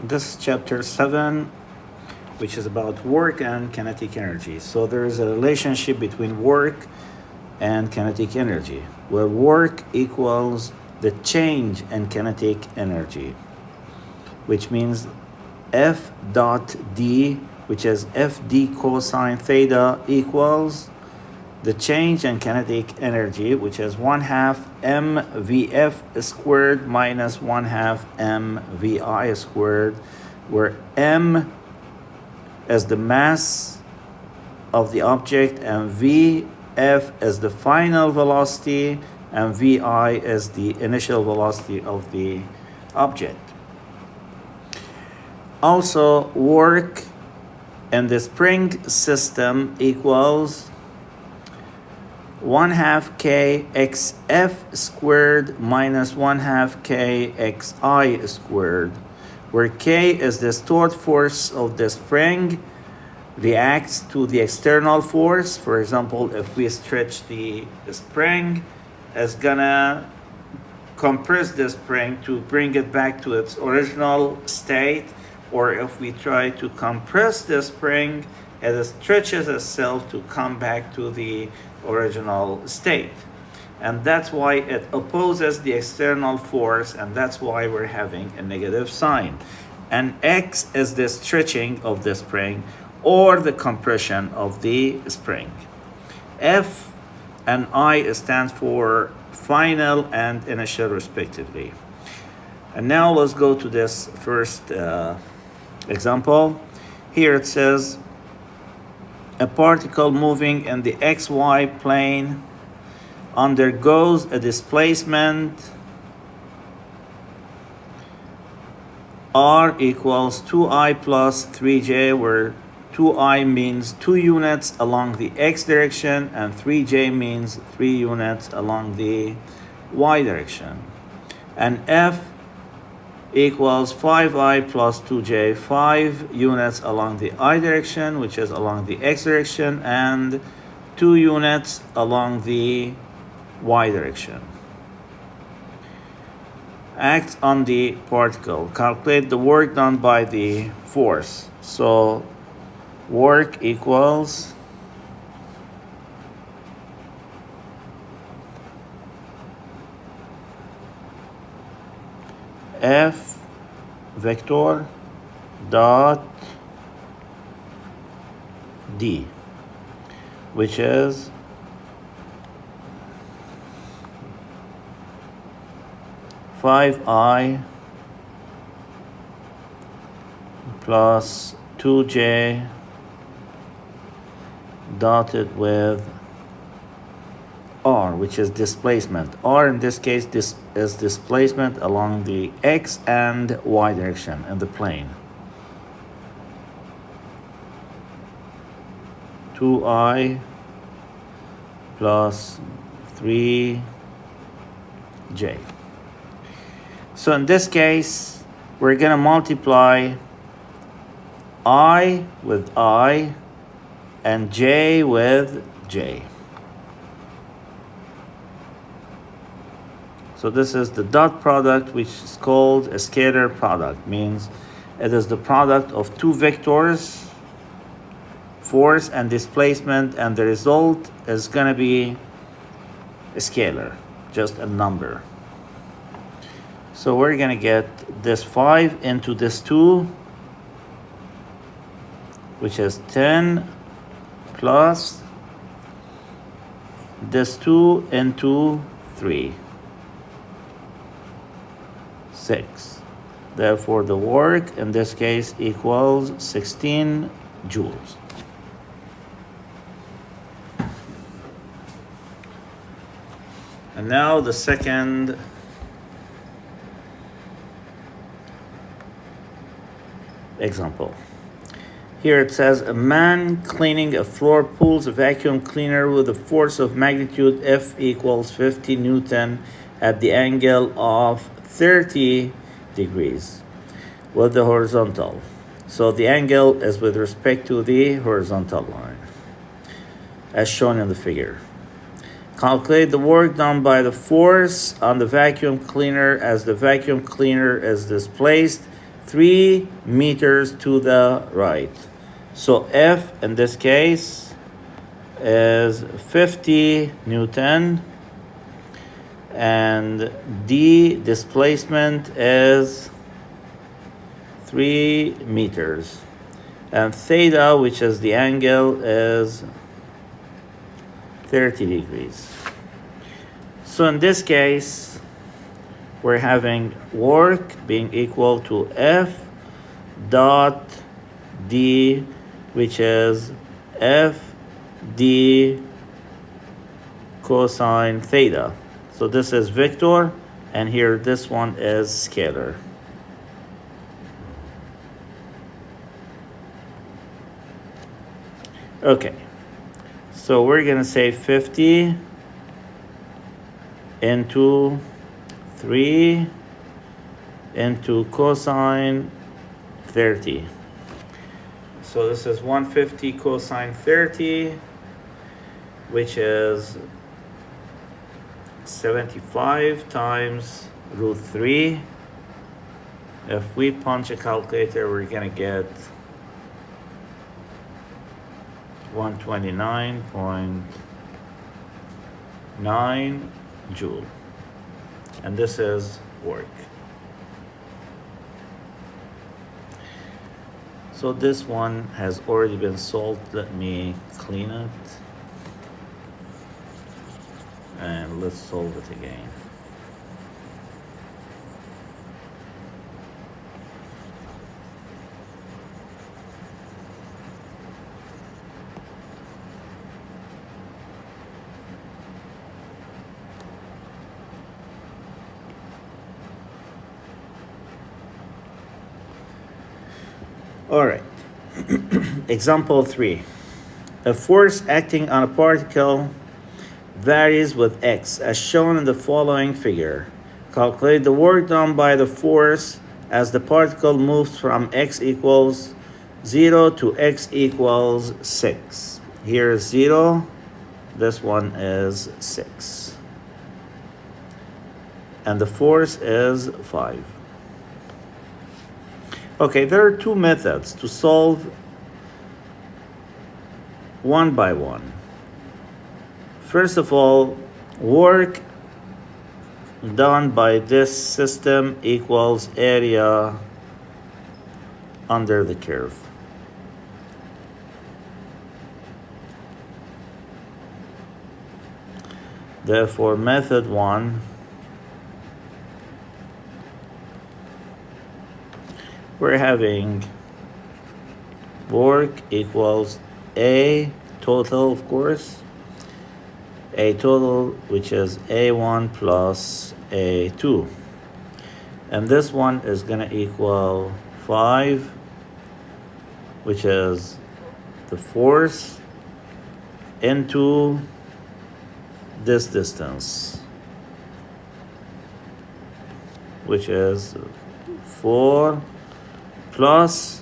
This is chapter 7, which is about work and kinetic energy. So there is a relationship between work and kinetic energy, where work equals the change in kinetic energy, which means F dot D, which is FD cosine theta, equals the change in kinetic energy, which is 1/2 mvf squared minus 1/2 mvi squared, where m is the mass of the object and vf is the final velocity and vi is the initial velocity of the object. Also, work in the spring system equals 1/2 kxf squared minus 1/2 kxi squared, where k is the stored force of the spring reacts to the external force. For example, if we stretch the spring, it's gonna compress the spring to bring it back to its original state, or if we try to compress the spring, it stretches itself to come back to the original state. And that's why it opposes the external force, and that's why we're having a negative sign. And x is the stretching of the spring or the compression of the spring. F and I stand for final and initial respectively. And now let's go to this first example. Here it says a particle moving in the xy plane undergoes a displacement r equals 2i plus 3j, where 2i means 2 units along the x direction and 3j means 3 units along the y direction. And f equals 5i plus 2j, 5 units along the I direction, which is along the x direction, and 2 units along the y direction. Act on the particle. Calculate the work done by the force. So work equals F vector dot D, which is five I plus 2j dotted with r, which is displacement. R in this case this is displacement along the x and y direction in the plane. 2i plus 3j. So in this case, we're gonna multiply I with I and j with j. So this is the dot product, which is called a scalar product. Means it is the product of two vectors, force and displacement, and the result is gonna be a scalar, just a number. So we're gonna get this 5 into this 2, which is 10 plus this 2 into 3. 6. Therefore, the work in this case equals 16 joules. And now the second example. Here it says a man cleaning a floor pulls a vacuum cleaner with a force of magnitude F equals 50 Newton at the angle of 30 degrees with the horizontal. So the angle is with respect to the horizontal line, as shown in the figure. Calculate the work done by the force on the vacuum cleaner as the vacuum cleaner is displaced 3 meters to the right. So F in this case is 50 Newton, and D displacement is 3 meters, and theta, which is the angle, is 30 degrees. So in this case, we're having work being equal to F dot D, which is F D cosine theta. So this is vector, and here this one is scalar. Okay, so we're gonna say 50 into 3 into cosine 30. So this is 150 cosine 30, which is 75 times root 3. If we punch a calculator, we're gonna get 129.9 joule. And this is work. So this one has already been solved. Let me clean it. And let's solve it again. All right. Example 3. A force acting on a particle varies with x, as shown in the following figure. Calculate the work done by the force as the particle moves from x equals 0 to x equals 6. Here is 0. This one is 6. And the force is 5. Okay, there are two methods to solve one by one. First of all, work done by this system equals area under the curve. Therefore, method 1, we're having work equals A total, of course, A total, which is A1 plus A2. And this one is going to equal 5, which is the force, into this distance, which is 4, plus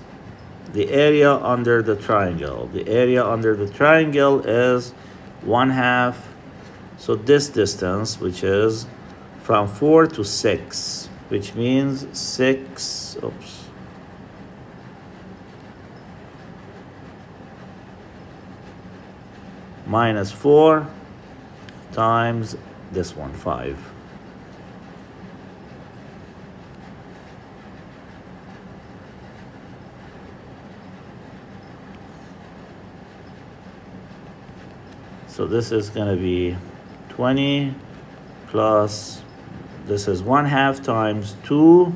the area under the triangle. The area under the triangle is 1/2. So this distance, which is from 4 to 6, which means 6, minus 4 times this one, 5. So this is going to be 20 plus, this is 1/2 times 2,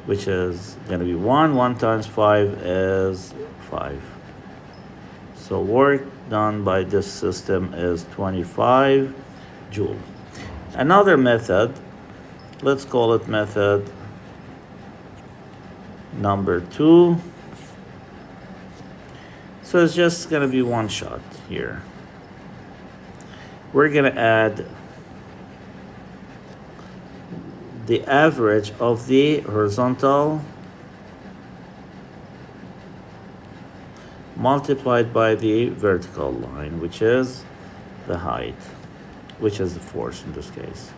which is going to be 1. 1 times 5 is 5. So work done by this system is 25 joule. Another method, let's call it method number 2. So it's just going to be one shot here. We're going to add the average of the horizontal multiplied by the vertical line, which is the height, which is the force in this case.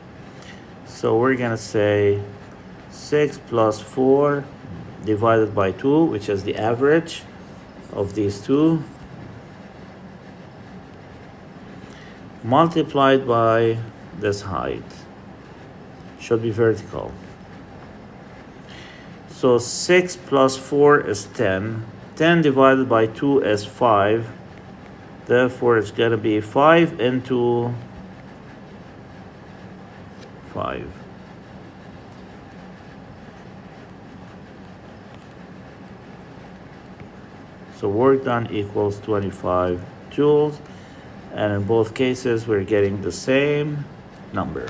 So we're gonna say 6 plus 4 divided by 2, which is the average of these two, multiplied by this height. Should be vertical. So 6 plus 4 is 10. 10 divided by 2 is 5. Therefore, it's going to be 5 into 5. So work done equals 25 joules. And in both cases, we're getting the same number.